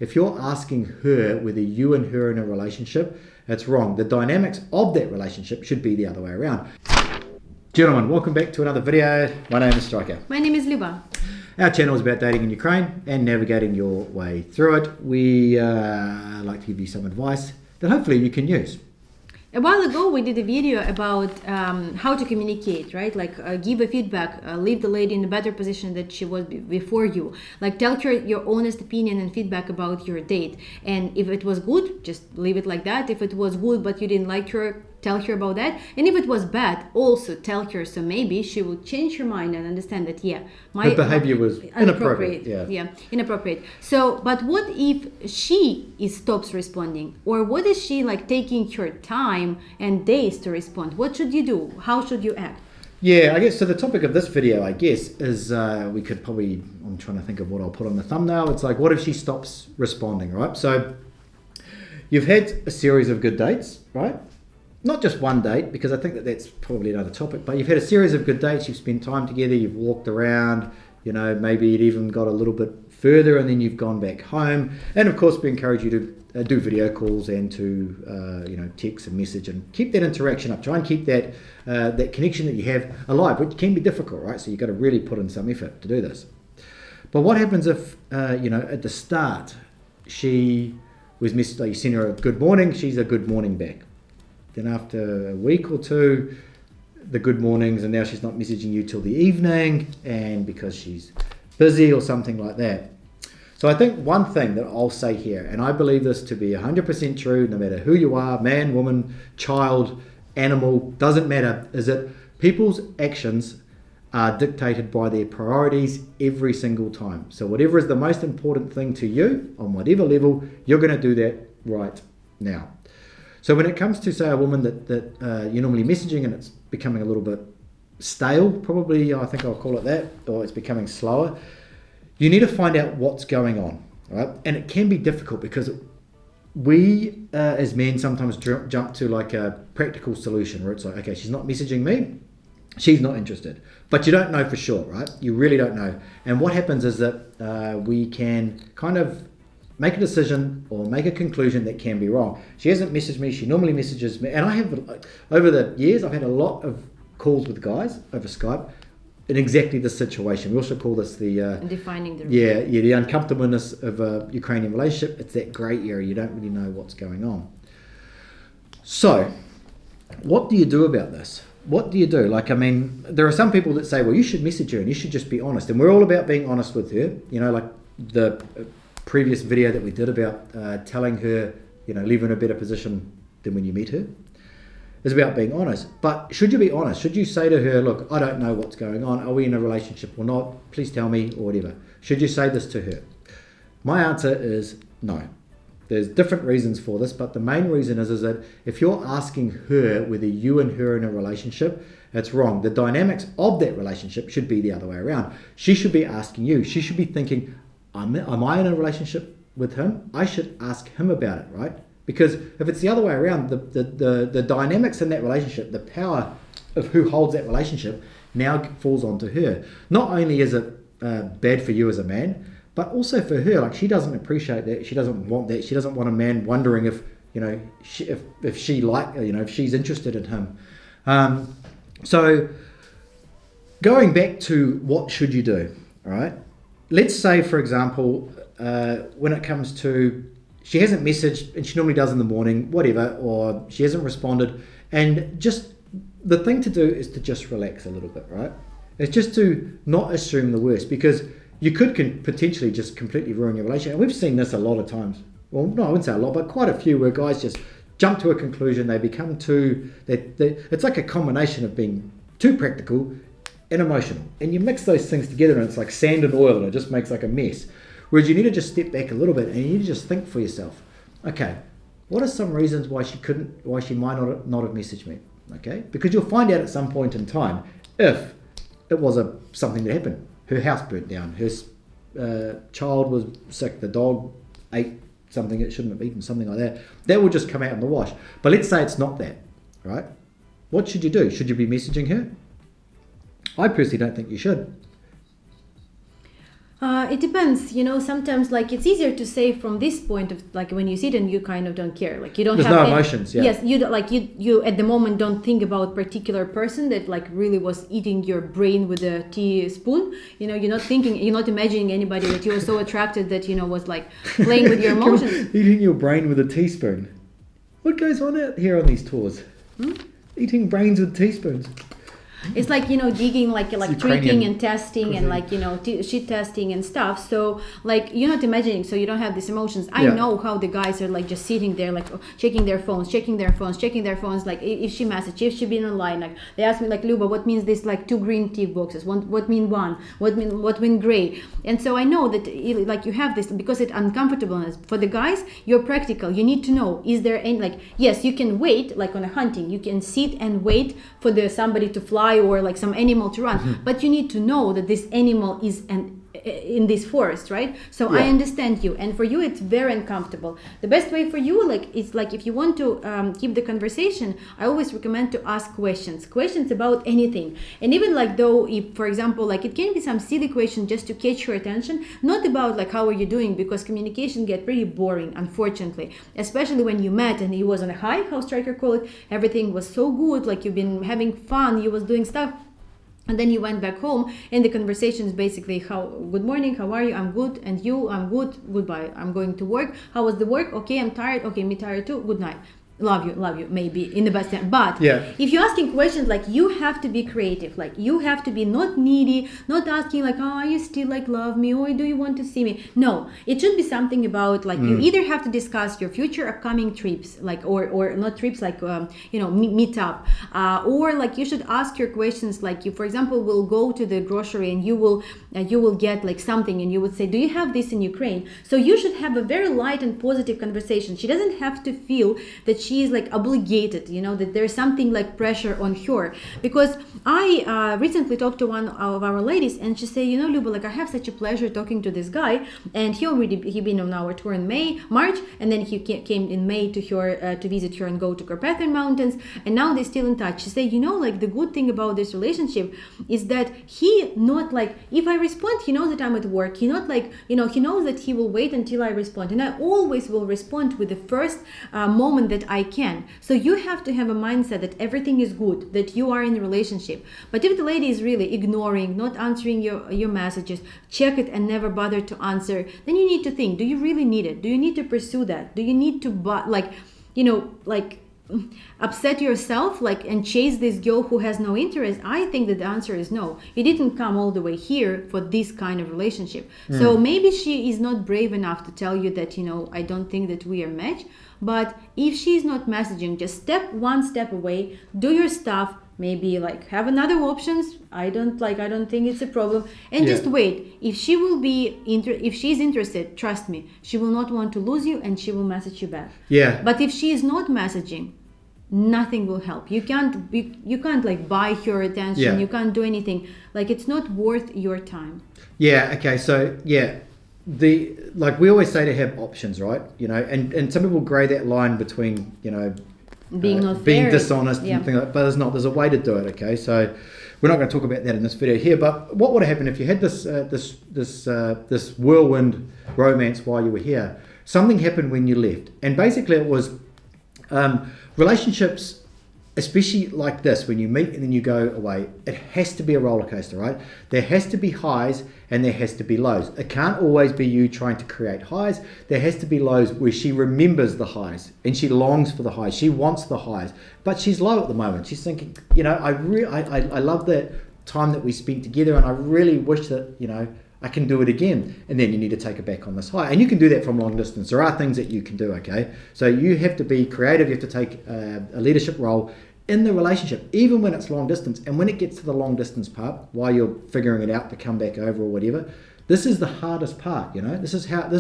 If you're asking her whether you and her are in a relationship, it's wrong. The dynamics of that relationship should be the other way around. Gentlemen, welcome back to another video. My name is Striker. My name is Luba. Our channel is about dating in Ukraine and navigating your way through it. We like to give you some advice that hopefully you can use. A while ago, we did a video about how to communicate, right? Like give a feedback, leave the lady in a better position that she was before you. Like tell her your honest opinion and feedback about your date. And if it was good, just leave it like that. If it was good but you didn't like her, tell her about that. And if it was bad, also tell her, so maybe she will change her mind and understand that her behavior was inappropriate. Inappropriate. So, but what if she stops responding, or what is she like taking her time and days to respond? What should you do? How should you act? Yeah, I guess so. The topic of this video, I guess, is we could probably, I'm trying to think of what I'll put on the thumbnail. It's like, what if she stops responding, right? So you've had a series of good dates, right? Not just one date, because I think that that's probably another topic, but you've had a series of good dates, you've spent time together, you've walked around, you know, maybe it even got a little bit further and then you've gone back home. And of course, we encourage you to do video calls and to, text and message and keep that interaction up. Try and keep that that connection that you have alive, which can be difficult, right? So you've got to really put in some effort to do this. But what happens if, at the start, she was you send her a good morning, she's a good morning back. Then after a week or two, the good mornings, and now she's not messaging you till the evening, and because she's busy or something like that. So I think one thing that I'll say here, and I believe this to be 100% true, no matter who you are, man, woman, child, animal, doesn't matter, is that people's actions are dictated by their priorities every single time. So whatever is the most important thing to you, on whatever level, you're going to do that right now. So when it comes to, say, a woman that you're normally messaging and it's becoming a little bit stale, probably, I think I'll call it that, or it's becoming slower, you need to find out what's going on, right? And it can be difficult because we, as men, sometimes jump to like a practical solution where it's like, okay, she's not messaging me, she's not interested. But you don't know for sure, right? You really don't know. And what happens is that we can kind of make a decision or make a conclusion that can be wrong. She hasn't messaged me, she normally messages me. And I have, over the years, I've had a lot of calls with guys over Skype in exactly this situation. We also call this the... defining the... the uncomfortableness of a Ukrainian relationship. It's that grey area. You don't really know what's going on. So, what do you do about this? What do you do? Like, I mean, there are some people that say, well, you should message her and you should just be honest. And we're all about being honest with her. You know, like the previous video that we did about telling her, leave her in a better position than when you met her, is about being honest. But should you be honest? Should you say to her, look, I don't know what's going on. Are we in a relationship or not? Please tell me, or whatever. Should you say this to her? My answer is no. There's different reasons for this, but the main reason is that if you're asking her whether you and her are in a relationship, it's wrong. The dynamics of that relationship should be the other way around. She should be asking you. She should be thinking, am I in a relationship with him? I should ask him about it, right? Because if it's the other way around, the dynamics in that relationship, the power of who holds that relationship now falls onto her. Not only is it bad for you as a man, but also for her. Like, she doesn't appreciate that. She doesn't want that. She doesn't want a man wondering if she's interested in him. So going back to what should you do, all right? Let's say, for example, when it comes to, she hasn't messaged and she normally does in the morning, whatever, or she hasn't responded, and just the thing to do is to just relax a little bit, right? It's just to not assume the worst, because you could potentially just completely ruin your relationship. And we've seen this a lot of times. Well, no, I wouldn't say a lot, but quite a few, where guys just jump to a conclusion. They become it's like a combination of being too practical and emotional. And you mix those things together and it's like sand and oil, and it just makes like a mess. Whereas you need to just step back a little bit and you need to just think for yourself. Okay, what are some reasons why she might not have messaged me? Okay, because you'll find out at some point in time if it was something that happened. Her house burnt down, her child was sick, the dog ate something it shouldn't have eaten, something like that. That will just come out in the wash. But let's say it's not that, right? What should you do? Should you be messaging her? I personally don't think you should. It depends, sometimes like it's easier to say from this point of like when you sit and you kind of don't care, like you don't There's have no any- emotions, yeah. Yes, you don't, like you at the moment don't think about particular person that like really was eating your brain with a teaspoon. You're not thinking, you're not imagining anybody that you were so attracted that was like playing with your emotions. Eating your brain with a teaspoon. What goes on out here on these tours? Eating brains with teaspoons. It's like digging like Ukrainian tricking and testing and cuisine. like shit testing and stuff. So like you're not imagining, so you don't have these emotions. I Yeah. know how the guys are like just sitting there like checking their phones like if she messaged, if she been online, like they ask me like, Luba, what means this like 2 green tick boxes, what mean one, what mean gray? And so I know that like you have this because it's uncomfortableness. For the guys, you're practical, you need to know, is there any like, yes, you can wait like on a hunting, you can sit and wait for the somebody to fly or like some animal to run, but you need to know that this animal is in this forest, right? So I Yeah. understand you, and for you it's very uncomfortable. The best way for you, like, it's like if you want to keep the conversation, I always recommend to ask questions about anything. And even like though if, for example, like it can be some silly question just to catch your attention, not about like how are you doing, because communication get pretty boring, unfortunately, especially when you met and you was on a high, how Striker call it, everything was so good, like you've been having fun, you was doing stuff. And then you went back home and the conversation is basically good morning, how are you, I'm good, and you, I'm good, goodbye, I'm going to work, how was the work, okay, I'm tired, okay, me tired too, good night, love you, maybe in the best time. But Yeah. if you're asking questions, like you have to be creative, like you have to be not needy, not asking like, oh, you still like love me, or do you want to see me? No, it should be something about like you either have to discuss your future upcoming trips, like or not trips, like meet up, or like you should ask your questions, like you, for example, will go to the grocery and you will get like something and you would say, do you have this in Ukraine? So you should have a very light and positive conversation. She doesn't have to feel that she is like obligated, that there's something like pressure on her. Because I recently talked to one of our ladies and she said, Luba, like I have such a pleasure talking to this guy, and he been on our tour in March, and then he came in May to her to visit her and go to Carpathian Mountains, and now they're still in touch. She said, like the good thing about this relationship is that he not like, if I respond, he knows that I'm at work, he not like, he knows that he will wait until I respond, and I always will respond with the first moment that I can. So you have to have a mindset that everything is good, that you are in a relationship. But if the lady is really ignoring, not answering your messages, check it and never bother to answer, then you need to think, do you really need it? Do you need to pursue that? Do you need to upset yourself like and chase this girl who has no interest? I think that the answer is no. You didn't come all the way here for this kind of relationship. So maybe she is not brave enough to tell you that I don't think that we are matched. But if she's not messaging, just one step away, do your stuff, maybe like have another options. I don't think it's a problem, and just wait. If she will be if she's interested, trust me, she will not want to lose you and she will message you back. Yeah. But if she is not messaging, nothing will help. You can't like buy her attention. Yeah. You can't do anything. Like it's not worth your time. Yeah. Okay. So yeah, like we always say to have options, right? And some people grey that line between Being not being fair. dishonest Yeah. and things like that. But there's a way to do it. Okay. So we're not going to talk about that in this video here. But what would have happened if you had this whirlwind romance while you were here? Something happened when you left, and basically it was relationships, especially like this, when you meet and then you go away, it has to be a roller coaster, right? There has to be highs and there has to be lows. It can't always be you trying to create highs. There has to be lows where she remembers the highs and she longs for the highs. She wants the highs, but she's low at the moment. She's thinking, I love that time that we spent together, and I really wish that, I can do it again. And then you need to take it back on this high. And you can do that from long distance. There are things that you can do, okay? So you have to be creative. You have to take a leadership role in the relationship, even when it's long distance. And when it gets to the long distance part, while you're figuring it out to come back over or whatever, this is the hardest part, This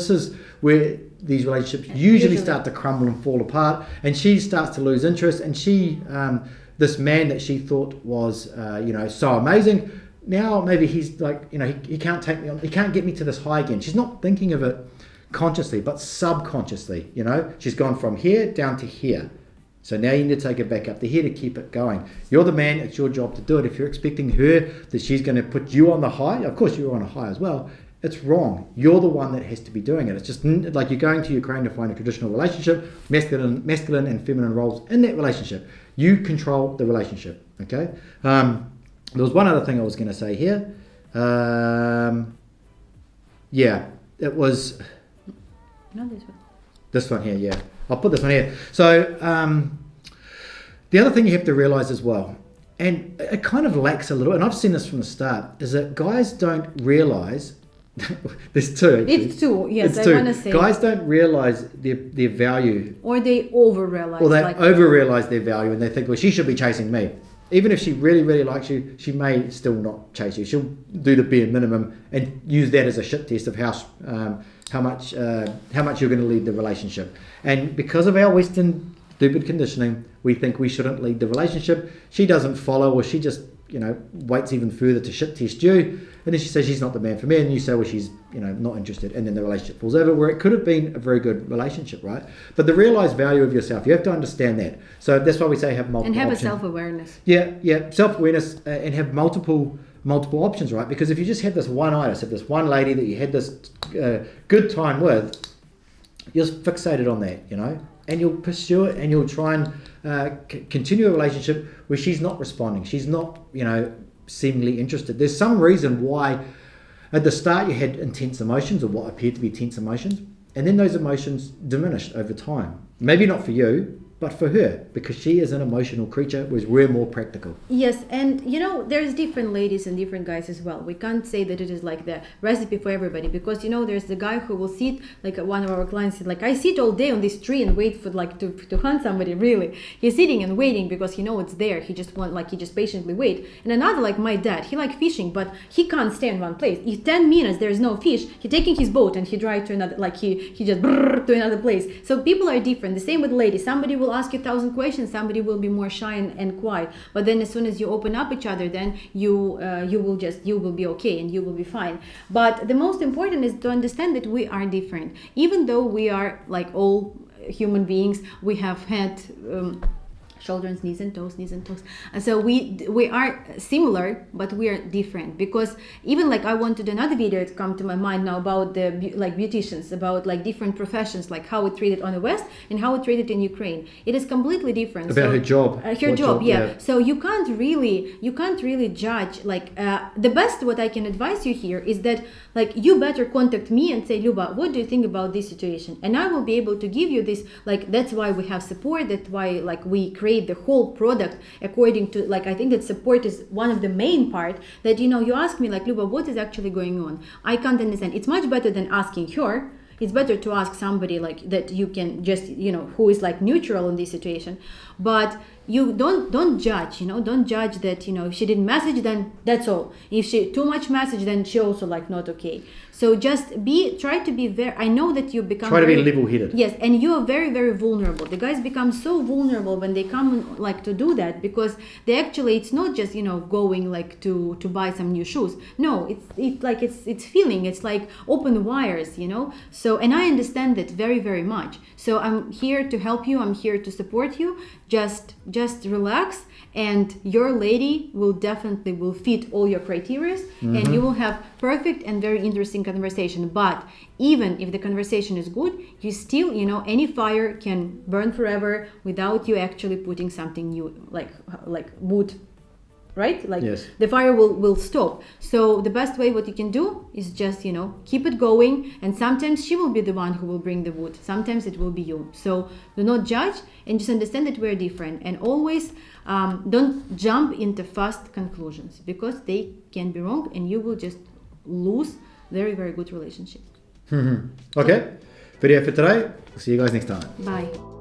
is where these relationships usually start to crumble and fall apart. And she starts to lose interest. And she, this man that she thought was, so amazing, now maybe he's like, he can't take me on, he can't get me to this high again. She's not thinking of it consciously, but subconsciously, she's gone from here down to here. So now you need to take it back up to here to keep it going. You're the man, it's your job to do it. If you're expecting her that she's going to put you on the high, of course you're on a high as well, It's wrong. You're the one that has to be doing it. It's just like you're going to Ukraine to find a traditional relationship, masculine and feminine roles in that relationship. You control the relationship, okay? There was one other thing I was going to say here. Yeah, it was... Not this one. This one here, yeah. I'll put this one here. So the other thing you have to realize as well, and it kind of lacks a little, and I've seen this from the start, is that guys don't realize, there's two actually. It's two, yes, it's I two. want to say. Guys don't realize their value. Or they over-realize. Or they like, over-realize their value and they think, well, she should be chasing me. Even if she really, really likes you, she may still not chase you. She'll do the bare minimum and use that as a shit test of how much you're going to lead the relationship. And because of our Western stupid conditioning, we think we shouldn't lead the relationship. She doesn't follow, or she just waits even further to shit test you, and then she says she's not the man for me, and you say, well, she's not interested, and then the relationship falls over, where it could have been a very good relationship, right? But the realized value of yourself, you have to understand that. So that's why we say have multiple and have options. a self-awareness. Yeah, self-awareness, and have multiple options, right? Because if you just have this one itis, if this one lady that you had this good time with, you're fixated on that, and you'll pursue it, and you'll try and continue a relationship where she's not responding, she's not seemingly interested. There's some reason why at the start you had intense emotions, or what appeared to be tense emotions, and then those emotions diminished over time. Maybe not for you, but for her, because she is an emotional creature, whereas we're more practical. Yes, and there's different ladies and different guys as well. We can't say that it is like the recipe for everybody, because there's the guy who will sit, like one of our clients said, like, I sit all day on this tree and wait for to hunt somebody. Really, he's sitting and waiting because it's there. He just patiently wait. And another, like my dad, he like fishing, but he can't stay in one place. If 10 minutes there's no fish, he taking his boat and he drive to another, like he just to another place. So people are different. The same with ladies. Somebody will ask you 1,000 questions, somebody will be more shy and quiet, but then as soon as you open up each other, then you will be okay and you will be fine. But the most important is to understand that we are different. Even though we are like all human beings, we have had shoulders, knees and toes. And so we are similar, but we are different, because even like I wanted another video to come to my mind now about the beauticians, about like different professions, like how it treated on the West and how it treated in Ukraine. It is completely different. About her job. Her job, yeah. So you can't really judge. Like the best what I can advise you here is that like you better contact me and say, Luba, what do you think about this situation? And I will be able to give you this. Like that's why we have support. That's why like we create the whole product according to, like, I think that support is one of the main part that you ask me like, Luba, what is actually going on? I can't understand. It's much better than asking her. It's better to ask somebody like that you can just who is like neutral in this situation. But you don't judge, don't judge that if she didn't message, then that's all. If she too much message, then she also like not okay. So just try to be very, I know that you become to be level-headed. Yes, and you are very, very vulnerable. The guys become so vulnerable when they come like to do that, because they actually, it's not just going like to buy some new shoes. No, it's feeling, it's like open wires, So, and I understand that very, very much. So I'm here to help you. I'm here to support you. Just relax, and your lady will fit all your criteria, and you will have perfect and very interesting conversation. But even if the conversation is good, you still, any fire can burn forever without you actually putting something new, like wood, right? Like yes. The fire will stop. So the best way what you can do is just, keep it going. And sometimes she will be the one who will bring the wood. Sometimes it will be you. So do not judge, and just understand that we're different. And always don't jump into fast conclusions, because they can be wrong and you will just lose very, very good relationship. Okay. Video for today. See you guys next time. Bye.